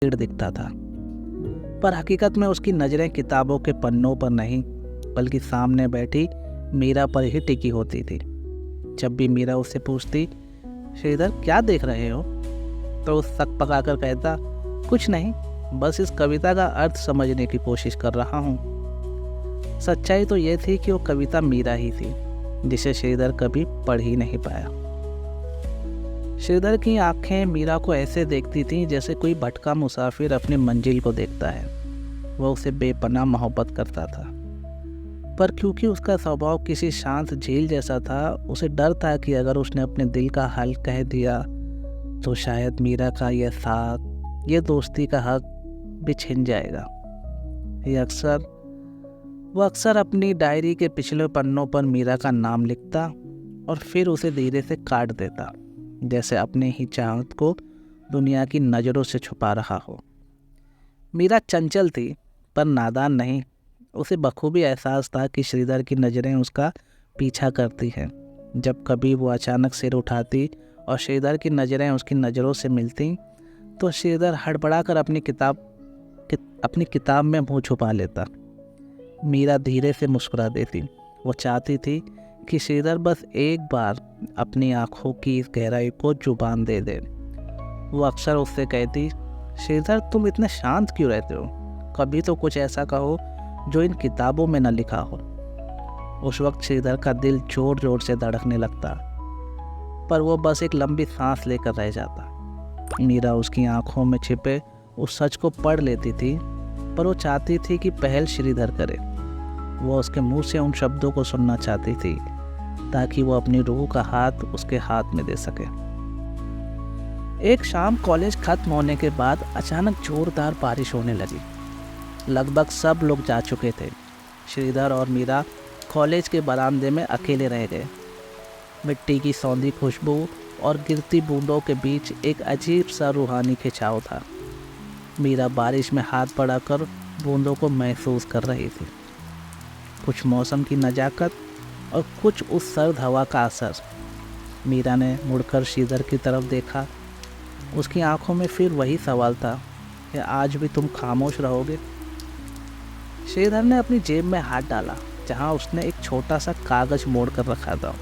पेड़ दिखता था, पर हकीकत में उसकी नज़रें किताबों के पन्नों पर नहीं बल्कि सामने बैठी मीरा पर ही टिकी होती थी। जब भी मीरा उससे पूछती, श्रीधर क्या देख रहे हो, तो उस सक पकाकर कहता, कुछ नहीं, बस इस कविता का अर्थ समझने की कोशिश कर रहा हूँ। सच्चाई तो ये थी कि वो कविता मीरा ही थी, जिसे श्रीधर कभी पढ़ ही नहीं पाया। श्रीधर की आंखें मीरा को ऐसे देखती थीं जैसे कोई भटका मुसाफिर अपनी मंजिल को देखता है। वह उसे बेपनाह मोहब्बत करता था, पर क्योंकि उसका स्वभाव किसी शांत झील जैसा था, उसे डर था कि अगर उसने अपने दिल का हाल कह दिया तो शायद मीरा का यह साथ, यह दोस्ती का हक भी छिन जाएगा। वह अक्सर अपनी डायरी के पिछले पन्नों पर मीरा का नाम लिखता और फिर उसे धीरे से काट देता, जैसे अपने ही चाहत को दुनिया की नज़रों से छुपा रहा हो। मीरा चंचल थी पर नादान नहीं। उसे बखूबी एहसास था कि श्रीधर की नज़रें उसका पीछा करती हैं। जब कभी वो अचानक सिर उठाती और श्रीधर की नज़रें उसकी नज़रों से मिलती तो श्रीधर हड़बड़ाकर अपनी किताब में मुँह छुपा लेता। मीरा धीरे से मुस्कुरा देती। वो चाहती थी कि श्रीधर बस एक बार अपनी आंखों की इस गहराई को जुबान दे दे। वो अक्सर उससे कहती, श्रीधर तुम इतने शांत क्यों रहते हो, कभी तो कुछ ऐसा कहो जो इन किताबों में न लिखा हो। उस वक्त श्रीधर का दिल जोर जोर से धड़कने लगता, पर वो बस एक लंबी सांस लेकर रह जाता। मीरा उसकी आंखों में छिपे उस सच को पढ़ लेती थी, पर वो चाहती थी कि पहल श्रीधर करे। वो उसके मुंह से उन शब्दों को सुनना चाहती थी ताकि वो अपनी रूह का हाथ उसके हाथ में दे सके। एक शाम कॉलेज खत्म होने के बाद अचानक जोरदार बारिश होने लगी। लगभग सब लोग जा चुके थे। श्रीधर और मीरा कॉलेज के बरामदे में अकेले रह गए। मिट्टी की सौंधी खुशबू और गिरती बूंदों के बीच एक अजीब सा रूहानी खिंचाव था। मीरा बारिश में हाथ बढ़ाकर बूंदों को महसूस कर रही थी, कुछ मौसम की नज़ाकत और कुछ उस सर्द हवा का असर। मीरा ने मुड़कर श्रीधर की तरफ देखा। उसकी आंखों में फिर वही सवाल था कि आज भी तुम खामोश रहोगे। श्रीधर ने अपनी जेब में हाथ डाला जहां उसने एक छोटा सा कागज़ मोड़ कर रखा था।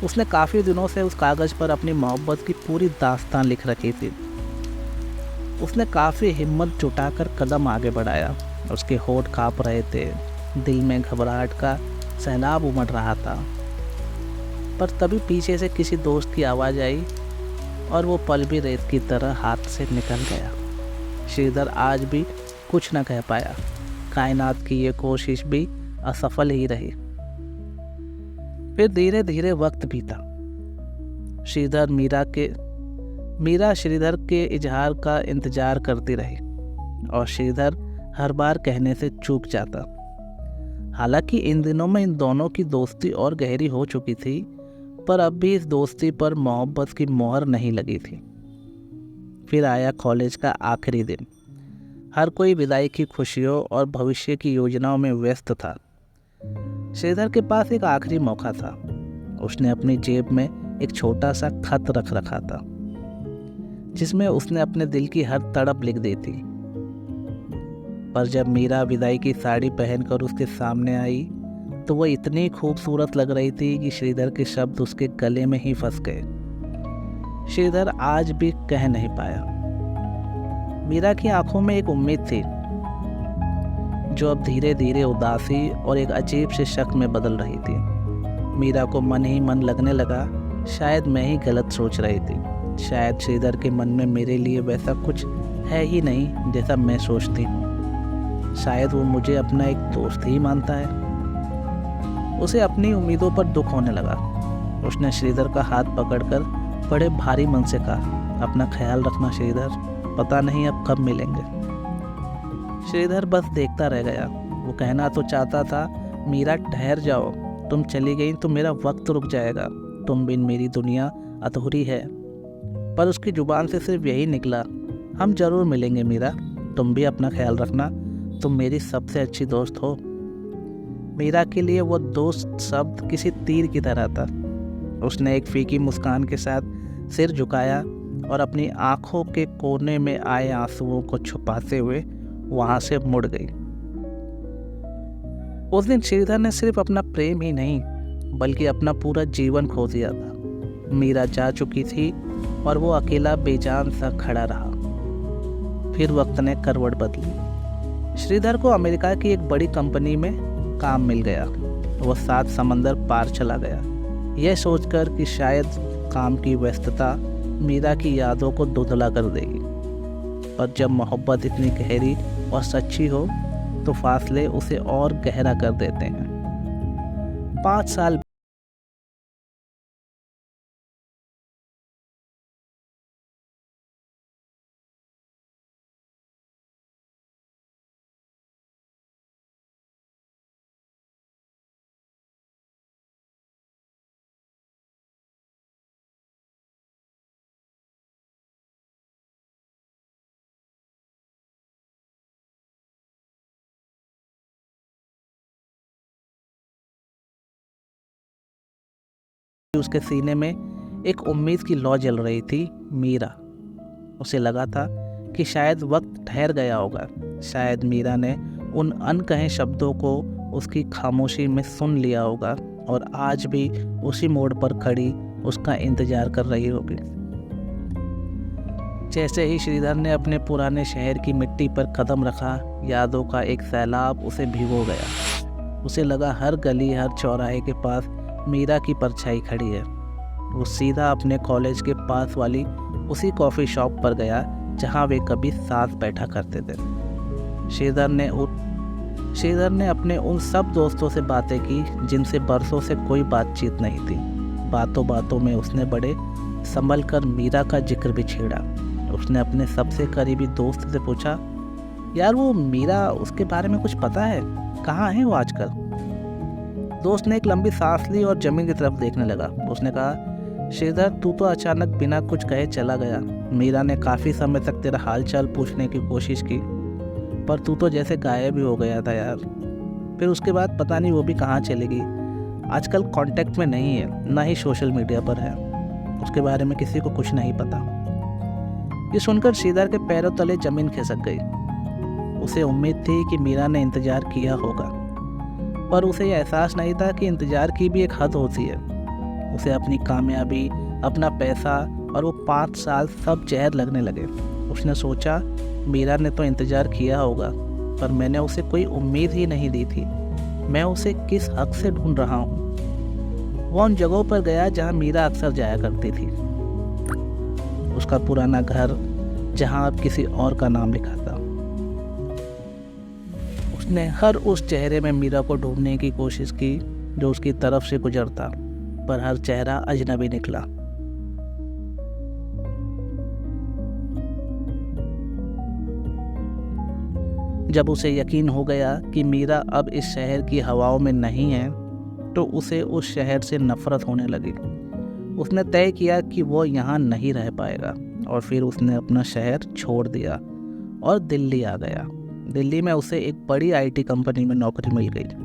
उसने काफ़ी दिनों से उस कागज़ पर अपनी मोहब्बत की पूरी दास्तान लिख रखी थी। उसने काफ़ी हिम्मत जुटाकर कदम आगे बढ़ाया। उसके होंठ काँप रहे थे, दिल में घबराहट का सैलाब उमड़ रहा था। पर तभी पीछे से किसी दोस्त की आवाज़ आई और वो पल भी रेत की तरह हाथ से निकल गया। श्रीधर आज भी कुछ न कह पाया। कायनात की ये कोशिश भी असफल ही रही। फिर धीरे धीरे वक्त बीता। मीरा श्रीधर के इजहार का इंतजार करती रही और श्रीधर हर बार कहने से चूक जाता। हालांकि इन दिनों में इन दोनों की दोस्ती और गहरी हो चुकी थी, पर अब भी इस दोस्ती पर मोहब्बत की मोहर नहीं लगी थी। फिर आया कॉलेज का आखिरी दिन। हर कोई विदाई की खुशियों और भविष्य की योजनाओं में व्यस्त था। श्रीधर के पास एक आखिरी मौका था। उसने अपनी जेब में एक छोटा सा खत रख रखा था जिसमें उसने अपने दिल की हर तड़प लिख दी थी। पर जब मीरा विदाई की साड़ी पहनकर उसके सामने आई तो वह इतनी खूबसूरत लग रही थी कि श्रीधर के शब्द उसके गले में ही फंस गए। श्रीधर आज भी कह नहीं पाया। मीरा की आंखों में एक उम्मीद थी जो अब धीरे धीरे उदासी और एक अजीब से शक में बदल रही थी। मीरा को मन ही मन लगने लगा, शायद मैं ही गलत सोच रही थी। शायद श्रीधर के मन में मेरे लिए वैसा कुछ है ही नहीं जैसा मैं सोचती हूँ। शायद वो मुझे अपना एक दोस्त ही मानता है। उसे अपनी उम्मीदों पर दुख होने लगा। उसने श्रीधर का हाथ पकड़कर बड़े भारी मन से कहा, अपना ख्याल रखना श्रीधर, पता नहीं अब कब मिलेंगे। श्रीधर बस देखता रह गया। वो कहना तो चाहता था, मीरा ठहर जाओ, तुम चली गई तो मेरा वक्त रुक जाएगा, तुम बिन मेरी दुनिया अधूरी है। पर उसकी जुबान से सिर्फ यही निकला, हम जरूर मिलेंगे मीरा, तुम भी अपना ख्याल रखना, तुम मेरी सबसे अच्छी दोस्त हो। मीरा के लिए वो दोस्त शब्द किसी तीर की तरह था। उसने एक फीकी मुस्कान के साथ सिर झुकाया और अपनी आंखों के कोने में आए आंसुओं को छुपाते हुए वहां से मुड़ गई। उस दिन श्रीधर ने सिर्फ अपना प्रेम ही नहीं बल्कि अपना पूरा जीवन खो दिया था। मीरा जा चुकी थी और वो अकेला बेजान सा खड़ा रहा। फिर वक्त ने करवट बदली। श्रीधर को अमेरिका की एक बड़ी कंपनी में काम मिल गया। वो 7 समंदर पार चला गया, यह सोचकर कि शायद काम की व्यस्तता मीरा की यादों को धुंधला कर देगी। पर जब मोहब्बत इतनी गहरी और सच्ची हो तो फासले उसे और गहरा कर देते हैं। 5 साल उसके सीने में एक उम्मीद की लौ जल रही थी। मीरा, उसे लगा था कि शायद वक्त ठहर गया होगा। शायद मीरा ने उन अनकहे शब्दों को उसकी खामोशी में सुन लिया होगा और आज भी उसी मोड़ पर खड़ी उसका इंतजार कर रही होगी। जैसे ही श्रीधर ने अपने पुराने शहर की मिट्टी पर कदम रखा, यादों का एक सैलाब उसे भिगो गया। उसे लगा हर गली, हर चौराहे के पास मीरा की परछाई खड़ी है। वो सीधा अपने कॉलेज के पास वाली उसी कॉफ़ी शॉप पर गया जहाँ वे कभी साथ बैठा करते थे। श्रीधर ने अपने उन सब दोस्तों से बातें की जिनसे बरसों से कोई बातचीत नहीं थी। बातों बातों में उसने बड़े संभल कर मीरा का जिक्र भी छेड़ा। उसने अपने सबसे करीबी दोस्त से पूछा, यार वो मीरा, उसके बारे में कुछ पता है? कहाँ है वो आजकल? दोस्त ने एक लंबी सांस ली और जमीन की तरफ देखने लगा। उसने कहा, श्रीधर, तू तो अचानक बिना कुछ कहे चला गया। मीरा ने काफ़ी समय तक तेरा हाल चाल पूछने की कोशिश की, पर तू तो जैसे गायब ही हो गया था यार। फिर उसके बाद पता नहीं वो भी कहाँ चली गई। आजकल कांटेक्ट में नहीं है, ना ही सोशल मीडिया पर है। उसके बारे में किसी को कुछ नहीं पता। ये सुनकर श्रीधर के पैरों तले जमीन खिसक गई। उसे उम्मीद थी कि मीरा ने इंतजार किया होगा, पर उसे यह एहसास नहीं था कि इंतजार की भी एक हद होती है। उसे अपनी कामयाबी, अपना पैसा और वो 5 साल सब जहर लगने लगे। उसने सोचा, मीरा ने तो इंतजार किया होगा, पर मैंने उसे कोई उम्मीद ही नहीं दी थी। मैं उसे किस हक से ढूंढ रहा हूँ। वह उन जगहों पर गया जहाँ मीरा अक्सर जाया करती थी। उसका पुराना घर, जहाँ अब किसी और का नाम लिखा था। उसने हर उस चेहरे में मीरा को ढूंढने की कोशिश की जो उसकी तरफ से गुजरता, पर हर चेहरा अजनबी निकला। जब उसे यकीन हो गया कि मीरा अब इस शहर की हवाओं में नहीं है, तो उसे उस शहर से नफरत होने लगी। उसने तय किया कि वो यहाँ नहीं रह पाएगा और फिर उसने अपना शहर छोड़ दिया और दिल्ली आ गया। दिल्ली में उसे एक बड़ी आईटी कंपनी में नौकरी मिल गई।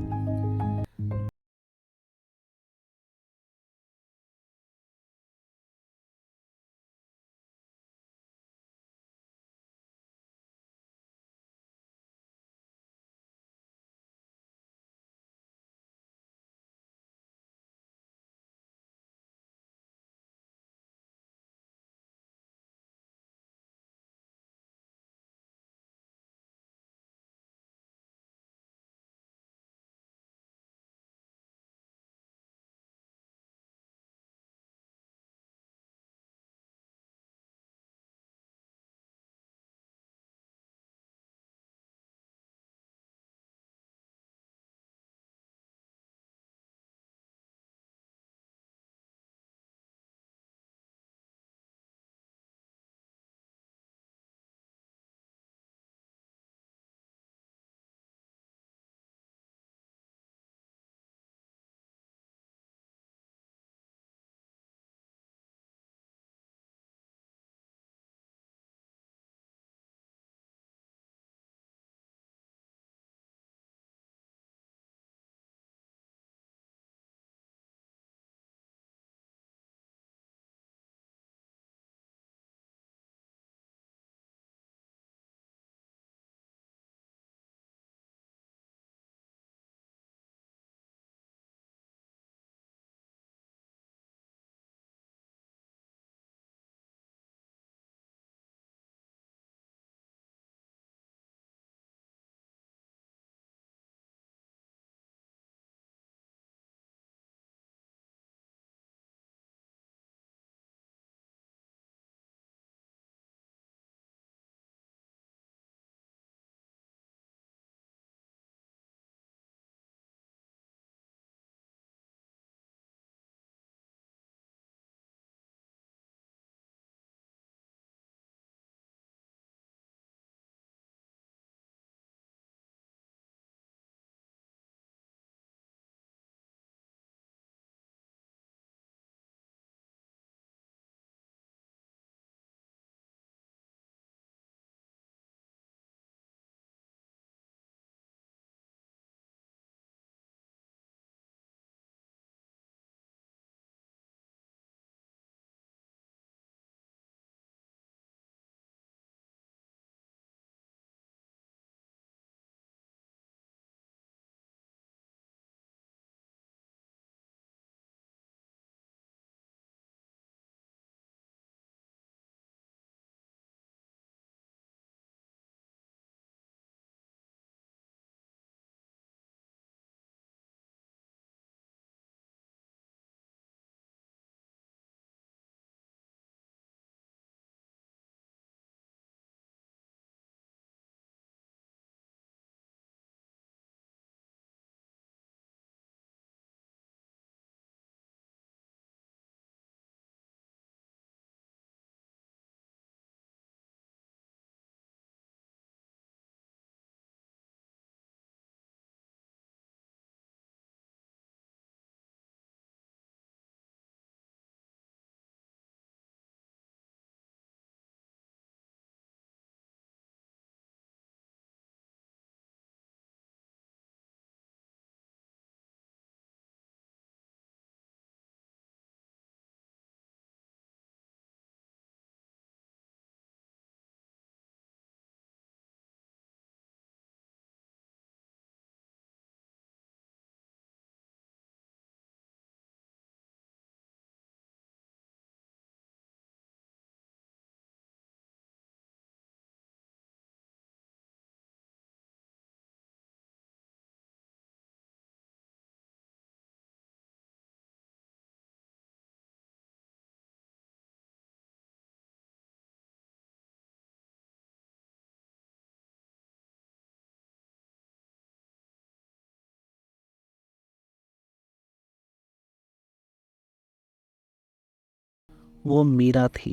वो मीरा थी।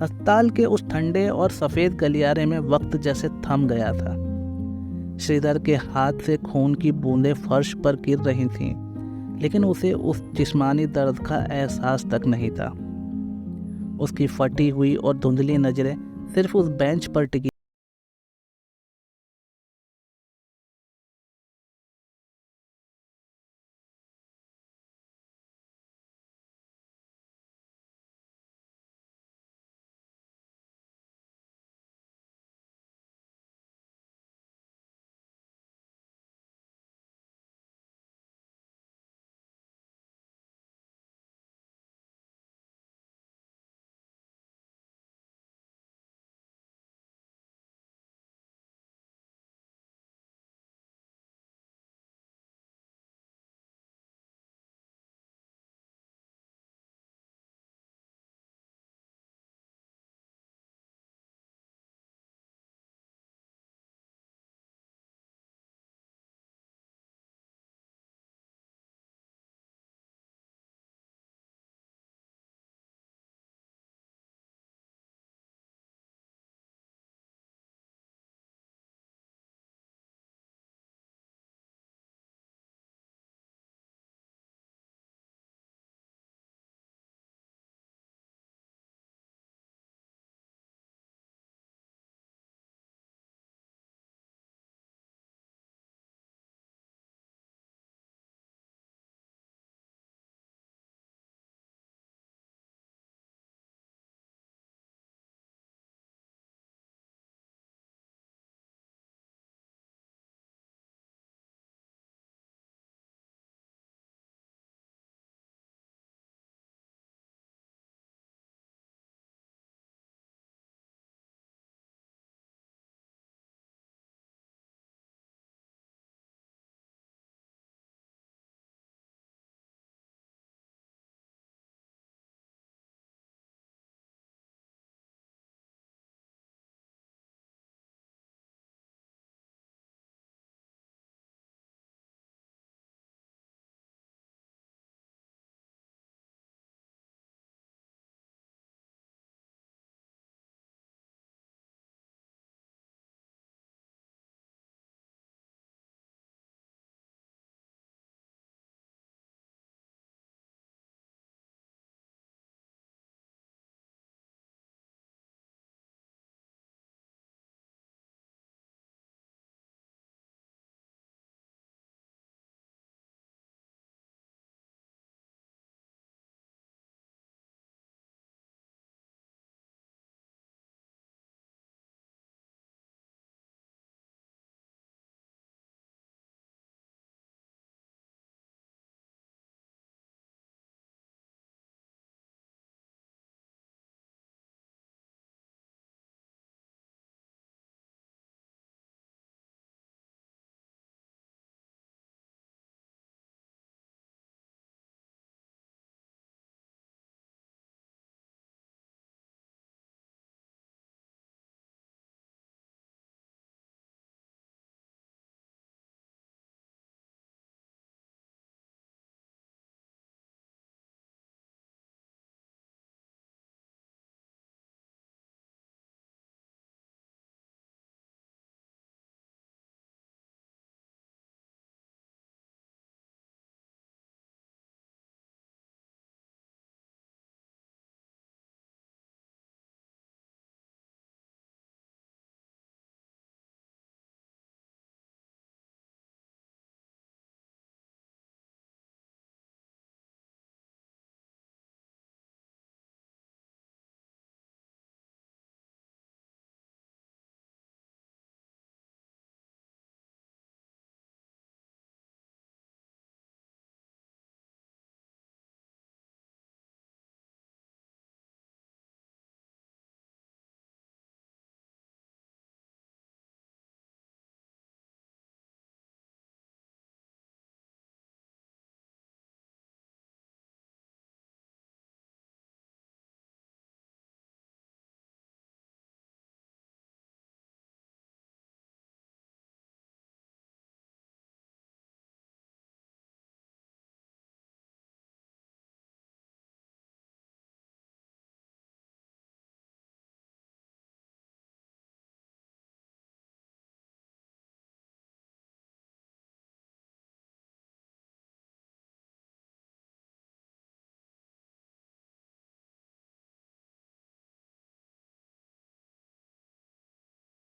अस्पताल के उस ठंडे और सफ़ेद गलियारे में वक्त जैसे थम गया था। श्रीधर के हाथ से खून की बूंदें फर्श पर गिर रही थीं, लेकिन उसे उस जिस्मानी दर्द का एहसास तक नहीं था। उसकी फटी हुई और धुंधली नज़रें सिर्फ उस बेंच पर टिकी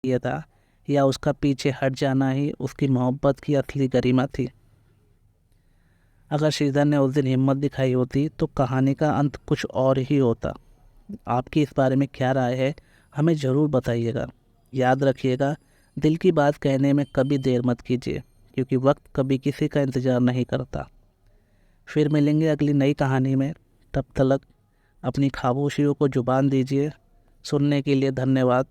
किया था, या उसका पीछे हट जाना ही उसकी मोहब्बत की असली गरिमा थी? अगर श्रीधर ने उस दिन हिम्मत दिखाई होती तो कहानी का अंत कुछ और ही होता। आपकी इस बारे में क्या राय है, हमें ज़रूर बताइएगा। याद रखिएगा, दिल की बात कहने में कभी देर मत कीजिए, क्योंकि वक्त कभी किसी का इंतज़ार नहीं करता। फिर मिलेंगे अगली नई कहानी में। तब तक अपनी खामोशियों को जुबान दीजिए। सुनने के लिए धन्यवाद।